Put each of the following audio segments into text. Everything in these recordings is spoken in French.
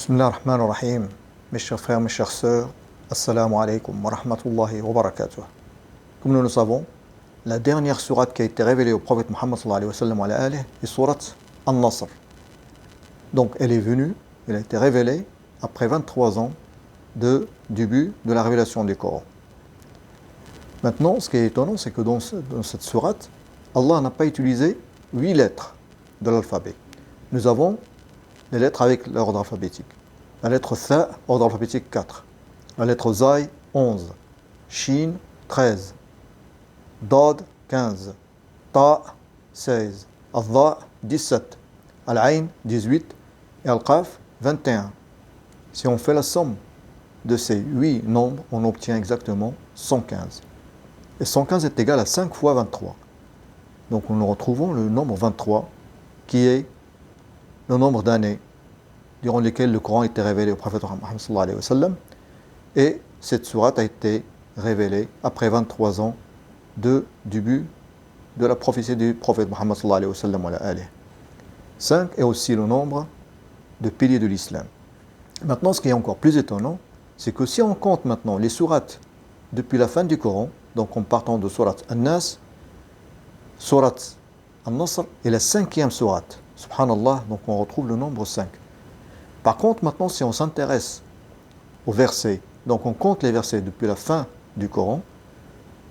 Bismillah ar-Rahman ar-Rahim. Mes chers frères, mes chères sœurs, Assalamu alaikum wa rahmatullahi wa barakatuh. Comme nous le savons, la dernière sourate qui a été révélée au prophète Muhammad sallallahu alayhi wa sallam est sourate An-Nasr. Donc elle est venue, elle a été révélée après 23 ans de début de la révélation du Coran. Maintenant, ce qui est étonnant, c'est que dans cette sourate, Allah n'a pas utilisé 8 lettres de l'alphabet. Nous avons les lettres avec l'ordre alphabétique. La lettre Tha, ordre alphabétique 4. La lettre Zay, 11. Shin, 13. Dad, 15. Ta, 16. Al-Dha, 17. Al-Ain, 18. Et Al-Qaf, 21. Si on fait la somme de ces 8 nombres, on obtient exactement 115. Et 115 est égal à 5 fois 23. Donc nous retrouvons le nombre 23, qui est le nombre d'années durant lesquelles le Coran a été révélé au prophète Muhammad sallallahu alayhi wa sallam. Et cette sourate a été révélée après 23 ans de début de la prophétie du prophète Muhammad sallallahu alayhi wa sallam. 5 est aussi le nombre de piliers de l'islam. Maintenant, ce qui est encore plus étonnant, c'est que si on compte maintenant les sourates depuis la fin du Coran, donc en partant de sourate An-Nas, sourate An-Nasr est la 5e sourate. Subhanallah, donc on retrouve le nombre 5. Par contre, maintenant, si on s'intéresse aux versets, donc on compte les versets depuis la fin du Coran,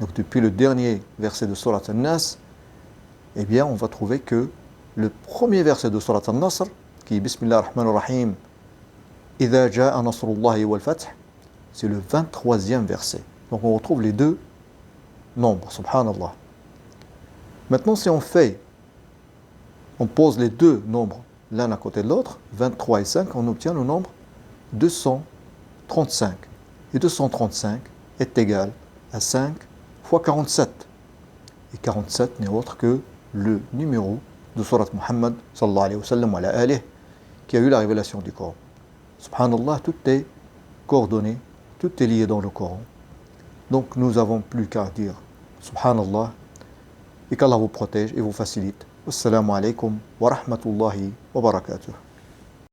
donc depuis le dernier verset de Surat An-Nas, eh bien, on va trouver que le premier verset de Surat An-Nasr, qui est Bismillah ar-Rahman ar-Rahim, Idha ja'a nasrullahi wal fath, c'est le 23e verset. Donc on retrouve les deux nombres, subhanallah. Maintenant, si on pose les deux nombres l'un à côté de l'autre, 23 et 5, on obtient le nombre 235. Et 235 est égal à 5 fois 47. Et 47 n'est autre que le numéro de Surat Muhammad sallallahu alayhi wa sallam qui a eu la révélation du Coran. Subhanallah, tout est coordonné, tout est lié dans le Coran. Donc nous n'avons plus qu'à dire Subhanallah et qu'Allah vous protège et vous facilite. Assalamu alaikum wa rahmatullahi wa barakatuh.